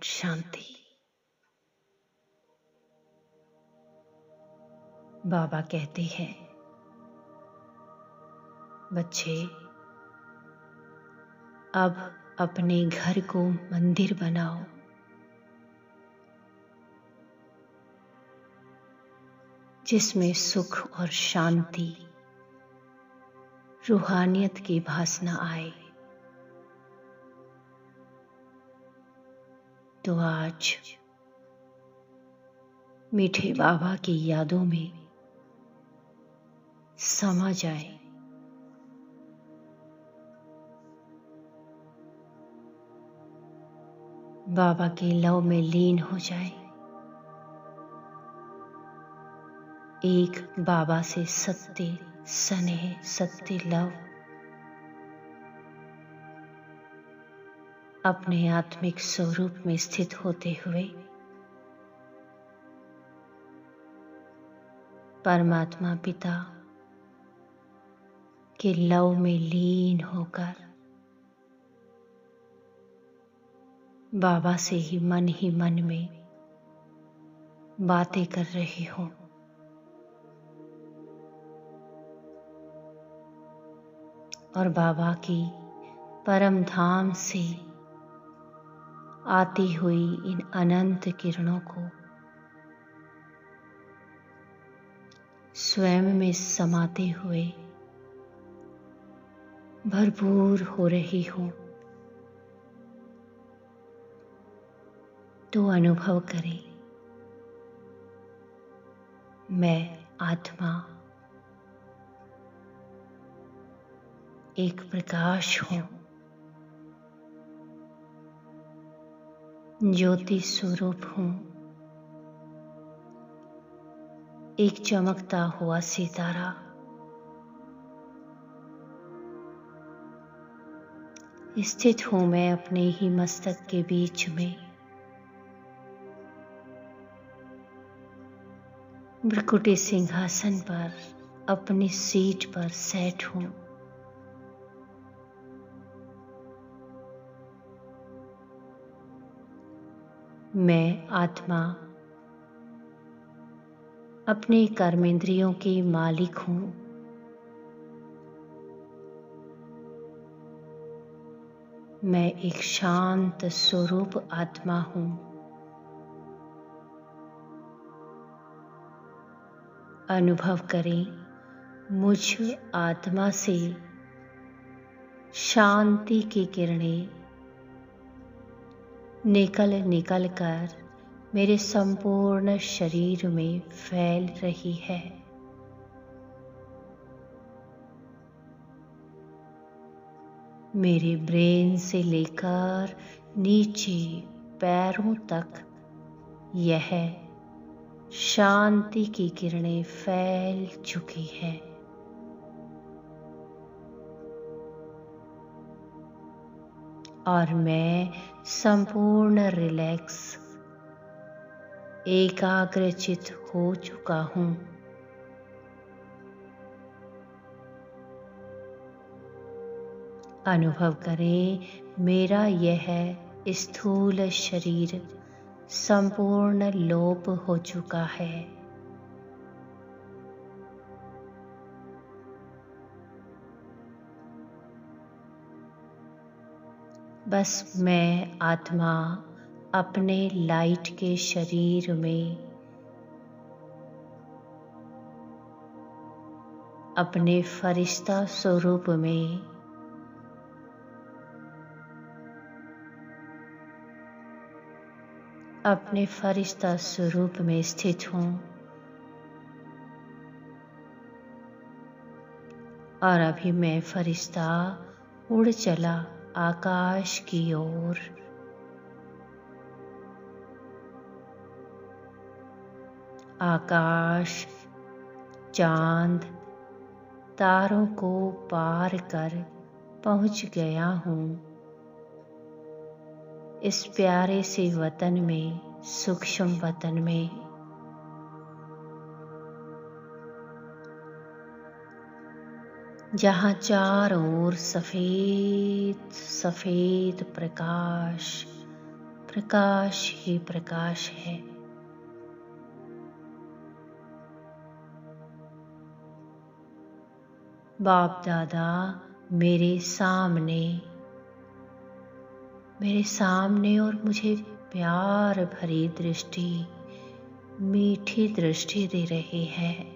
शांति। बाबा कहते हैं, बच्चे अब अपने घर को मंदिर बनाओ। जिसमें सुख और शांति, रूहानियत की भासना आए। तो आज मीठे बाबा की यादों में समा जाए। बाबा के लव में लीन हो जाए। एक बाबा से सत्य स्नेह, सत्य लव अपने आत्मिक स्वरूप में स्थित होते हुए परमात्मा पिता के लव में लीन होकर बाबा से ही मन में बातें कर रहे हो। और बाबा की परम धाम से आती हुई इन अनंत किरणों को स्वयं में समाते हुए भरपूर हो रही हो। तो अनुभव करें, मैं आत्मा एक प्रकाश हूं, ज्योति स्वरूप हूं, एक चमकता हुआ सितारा। स्थित हूं मैं अपने ही मस्तक के बीच में। भ्रकुटी सिंहासन पर अपनी सीट पर सेट हूं। मैं आत्मा अपने कर्मेंद्रियों की मालिक हूं। मैं एक शांत स्वरूप आत्मा हूं। अनुभव करें, मुझ आत्मा से शांति की किरणें निकल कर मेरे संपूर्ण शरीर में फैल रही है। मेरे ब्रेन से लेकर नीचे पैरों तक यह शांति की किरणें फैल चुकी हैं। और मैं संपूर्ण रिलैक्स, एकाग्रचित हो चुका हूं। अनुभव करें, मेरा यह स्थूल शरीर संपूर्ण लोप हो चुका है। बस मैं आत्मा अपने लाइट के शरीर में, अपने फरिश्ता स्वरूप में अपने फरिश्ता स्वरूप में स्थित हूं। और अभी मैं फरिश्ता उड़ चला आकाश की ओर। आकाश, चांद, तारों को पार कर पहुंच गया हूं इस प्यारे से वतन में, सूक्ष्म वतन में। जहां चारों ओर सफेद सफेद प्रकाश प्रकाश ही प्रकाश है। बाप दादा मेरे सामने और मुझे प्यार भरी दृष्टि, मीठी दृष्टि दे रहे हैं।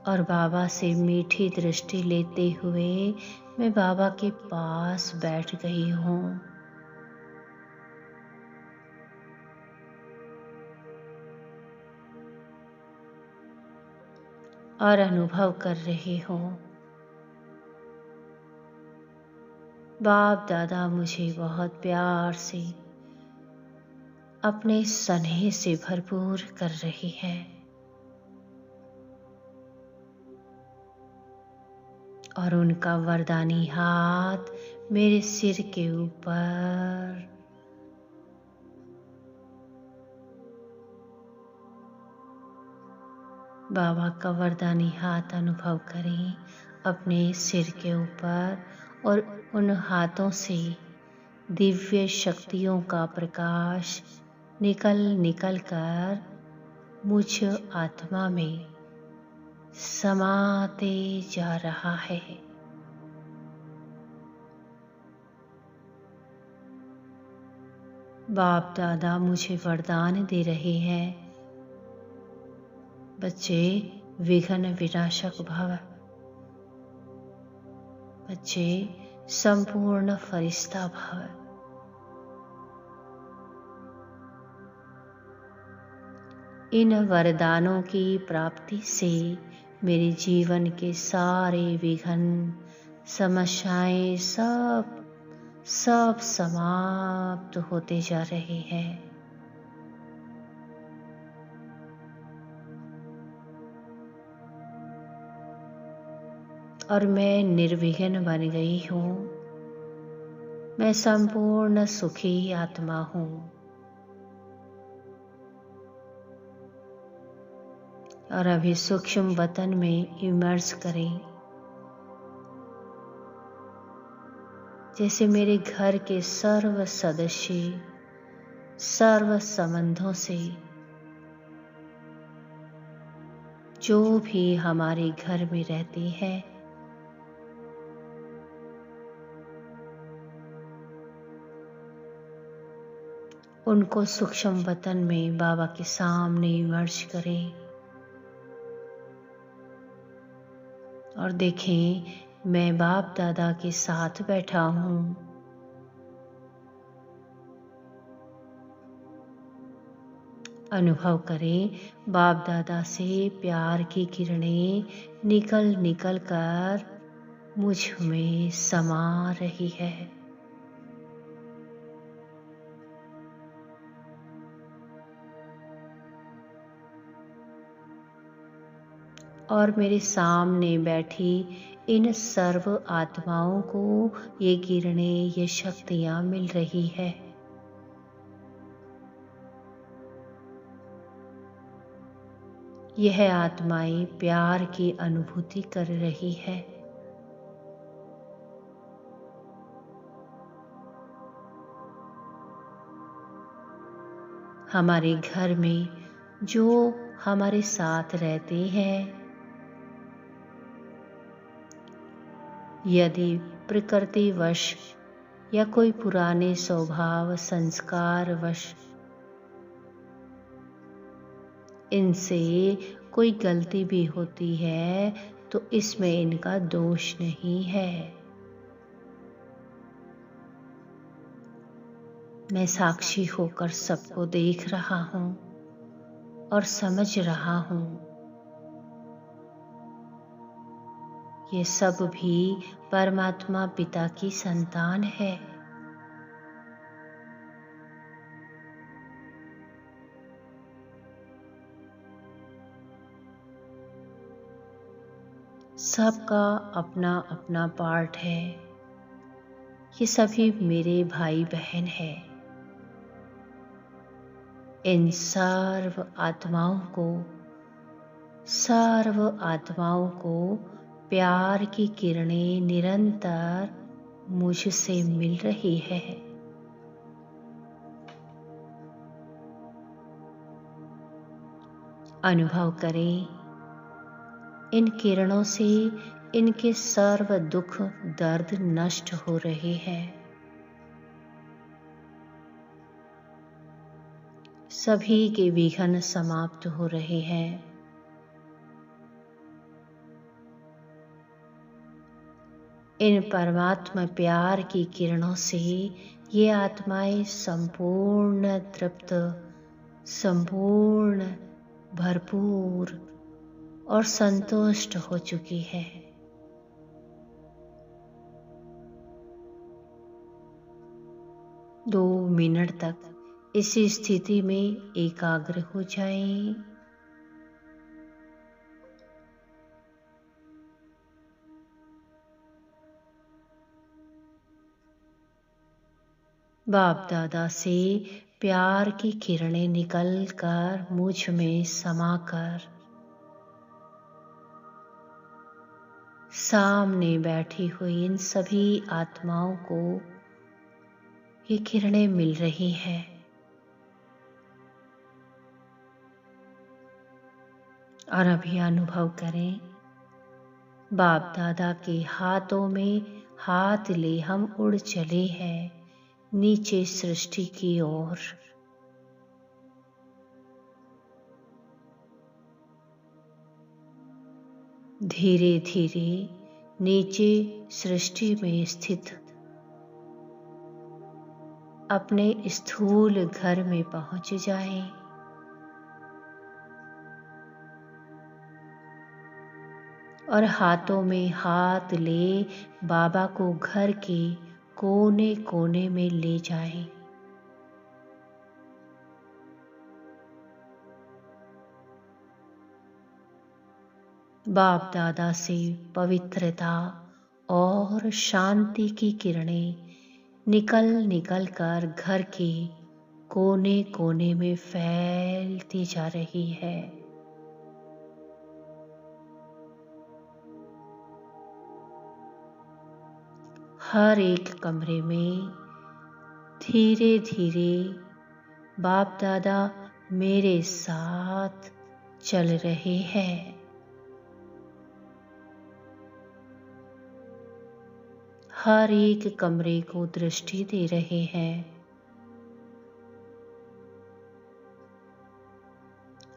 और बाबा से मीठी दृष्टि लेते हुए मैं बाबा के पास बैठ गई हूँ और अनुभव कर रही हूँ बाप दादा मुझे बहुत प्यार से अपने स्नेह से भरपूर कर रही है। और उनका वरदानी हाथ मेरे सिर के ऊपर बाबा का वरदानी हाथ अनुभव करें अपने सिर के ऊपर और उन हाथों से दिव्य शक्तियों का प्रकाश निकल कर मुझ आत्मा में समाते जा रहा है। बाप दादा मुझे वरदान दे रहे हैं, बच्चे विघ्न विनाशक भव, बच्चे संपूर्ण फरिश्ता भव। इन वरदानों की प्राप्ति से मेरे जीवन के सारे विघ्न, समस्याएं सब समाप्त होते जा रहे हैं। और मैं निर्विघ्न बन गई हूँ। मैं संपूर्ण सुखी आत्मा हूँ। और अभी सूक्ष्म वतन में इमर्ज करें, जैसे मेरे घर के सर्व सदस्य सर्व संबंधों से जो भी हमारे घर में रहते हैं उनको सूक्ष्म वतन में बाबा के सामने इमर्ज करें और देखें मैं बाप दादा के साथ बैठा हूँ। अनुभव करें बाप दादा से प्यार की किरणें निकल कर मुझ में समा रही है। और मेरे सामने बैठी इन सर्व आत्माओं को ये किरणें, ये शक्तियां मिल रही है। यह आत्माएं प्यार की अनुभूति कर रही है। हमारे घर में जो हमारे साथ रहते हैं, यदि प्रकृतिवश या कोई पुराने स्वभाव संस्कार वश इनसे कोई गलती भी होती है तो इसमें इनका दोष नहीं है। मैं साक्षी होकर सबको देख रहा हूँ और समझ रहा हूँ। ये सब भी परमात्मा पिता की संतान है। सबका अपना अपना पार्ट है। ये सभी मेरे भाई बहन हैं। इन सर्व आत्माओं को प्यार की किरणें निरंतर मुझसे मिल रही है। अनुभव करें, इन किरणों से इनके सर्व दुख दर्द नष्ट हो रहे हैं। सभी के विघ्न समाप्त हो रहे हैं। इन परमात्मा प्यार की किरणों से ये आत्माएं संपूर्ण तृप्त, संपूर्ण भरपूर और संतुष्ट हो चुकी है। दो मिनट तक इसी स्थिति में एकाग्र हो जाएं। बाप दादा से प्यार की किरणें निकलकर मुझ में समाकर सामने बैठी हुई इन सभी आत्माओं को ये किरणें मिल रही हैं। और अभी अनुभव करें, बाप दादा के हाथों में हाथ ले हम उड़ चले हैं नीचे सृष्टि की ओर। धीरे धीरे नीचे सृष्टि में स्थित अपने स्थूल घर में पहुंच जाएं। और हाथों में हाथ ले बाबा को घर के कोने कोने में ले जाएं। बाप दादा से पवित्रता और शांति की किरणें निकल निकल कर घर के कोने कोने में फैलती जा रही है। हर एक कमरे में धीरे धीरे बाप दादा मेरे साथ चल रहे हैं। हर एक कमरे को दृष्टि दे रहे हैं।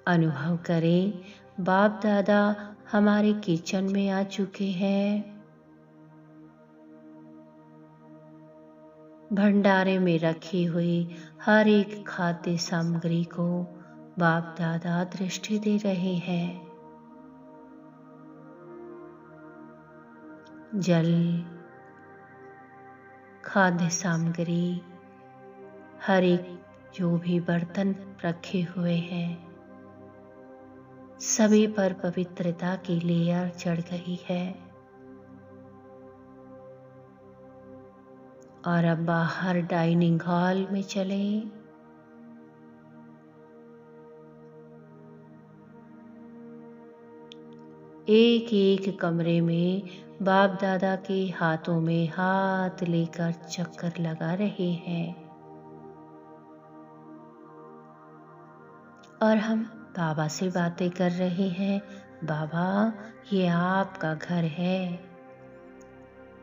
अनुभव करें, बाप दादा हमारे किचन में आ चुके हैं। भंडारे में रखी हुई हर एक खाद्य सामग्री को बाप दादा दृष्टि दे रहे हैं। जल, खाद्य सामग्री, हर एक जो भी बर्तन रखे हुए हैं, सभी पर पवित्रता की लेयर चढ़ गई है। और अब बाहर डाइनिंग हॉल में चलें। एक एक कमरे में बाप दादा के हाथों में हाथ लेकर चक्कर लगा रहे हैं। और हम बाबा से बातें कर रहे हैं। बाबा, ये आपका घर है,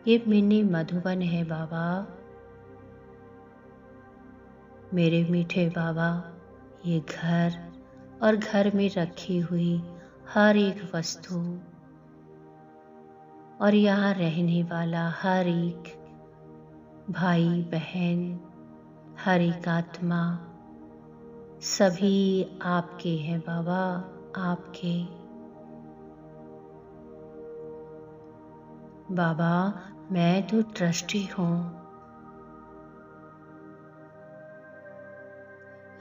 ये मिनी मधुबन है बाबा। मेरे मीठे बाबा, ये घर और घर में रखी हुई हर एक वस्तु और यहाँ रहने वाला हर एक भाई बहन, हर एक आत्मा, सभी आपके हैं बाबा, आपके। बाबा, मैं तो ट्रस्टी हूँ।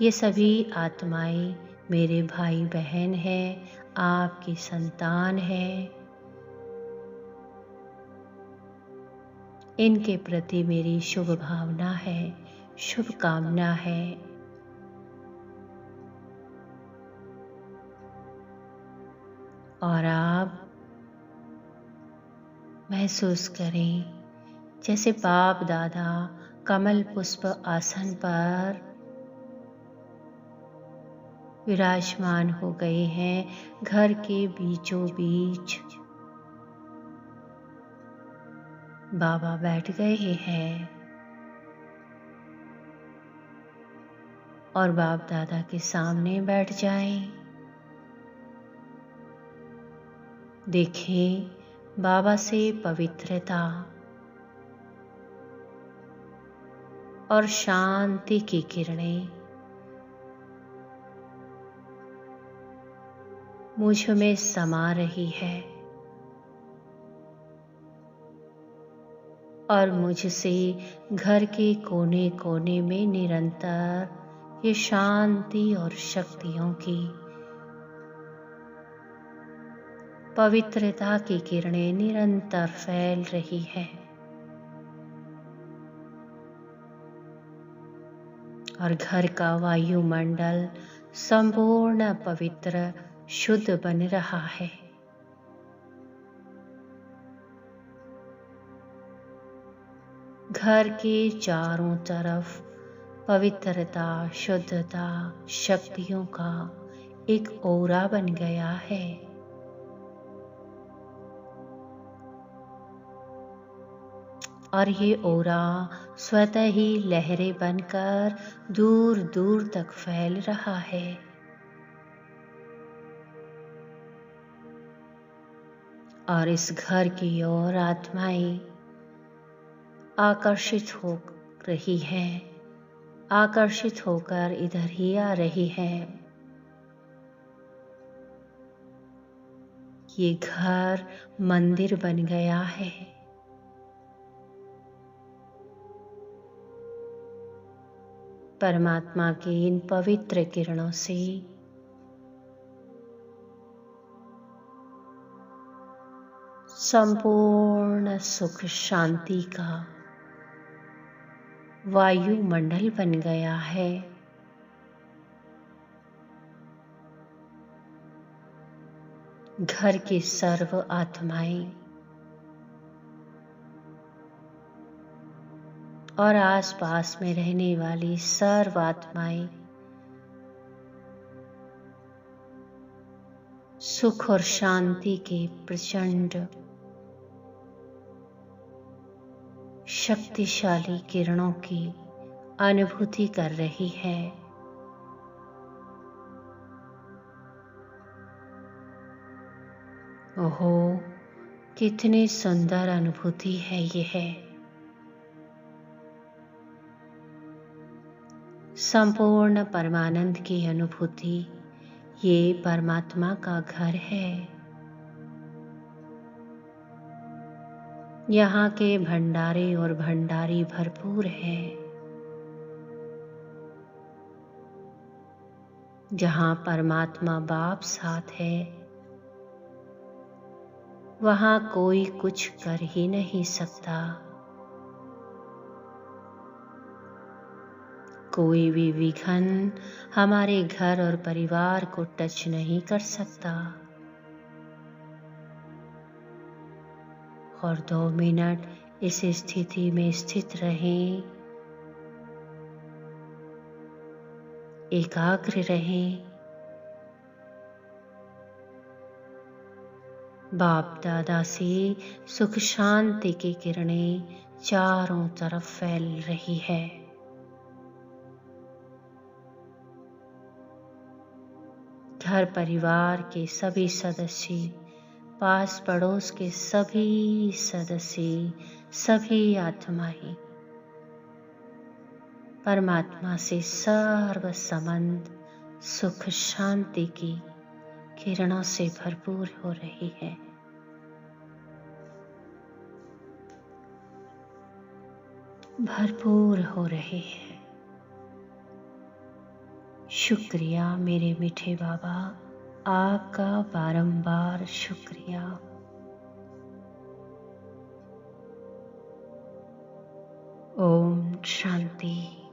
ये सभी आत्माएं मेरे भाई बहन हैं, आपकी संतान हैं। इनके प्रति मेरी शुभ भावना है, शुभ कामना है। और आप महसूस करें, जैसे बाप दादा कमल पुष्प आसन पर विराजमान हो गए हैं, घर के बीचों बीच बाबा बैठ गए हैं और बाप दादा के सामने बैठ जाएं। देखें बाबा से पवित्रता और शांति की किरणें मुझ में समा रही है और मुझसे घर के कोने कोने में निरंतर ये शांति और शक्तियों की पवित्रता की किरणें निरंतर फैल रही है और घर का वायुमंडल संपूर्ण पवित्र शुद्ध बन रहा है। घर के चारों तरफ पवित्रता, शुद्धता, शक्तियों का एक ओरा बन गया है। और ये ओरा स्वतः ही लहरें बनकर दूर दूर तक फैल रहा है। और इस घर की ओर आत्माएं आकर्षित हो रही हैं, आकर्षित होकर इधर ही आ रही हैं। ये घर मंदिर बन गया है। परमात्मा की इन पवित्र किरणों से संपूर्ण सुख शांति का वायुमंडल बन गया है। घर की सर्व आत्माएं और आसपास में रहने वाली सर्व आत्माएं सुख और शांति के प्रचंड शक्तिशाली किरणों की अनुभूति कर रही है। ओहो, कितनी सुंदर अनुभूति है ये है। संपूर्ण परमानंद की अनुभूति, ये परमात्मा का घर है। यहाँ के भंडारे और भंडारी भरपूर हैं। जहाँ परमात्मा बाप साथ है, वहाँ कोई कुछ कर ही नहीं सकता। कोई भी विघन हमारे घर और परिवार को टच नहीं कर सकता। और 2 मिनट इस स्थिति में स्थित रहें, एकाग्र रहें। बाप दादा से सुख शांति की किरणें चारों तरफ फैल रही है। घर परिवार के सभी सदस्य, पास पड़ोस के सभी सदस्य, सभी आत्माएं परमात्मा से सर्व संबंध सुख शांति की किरणों से भरपूर हो रही है। भरपूर हो रही है। शुक्रिया मेरे मीठे बाबा, आपका बारंबार शुक्रिया। ओम शांति।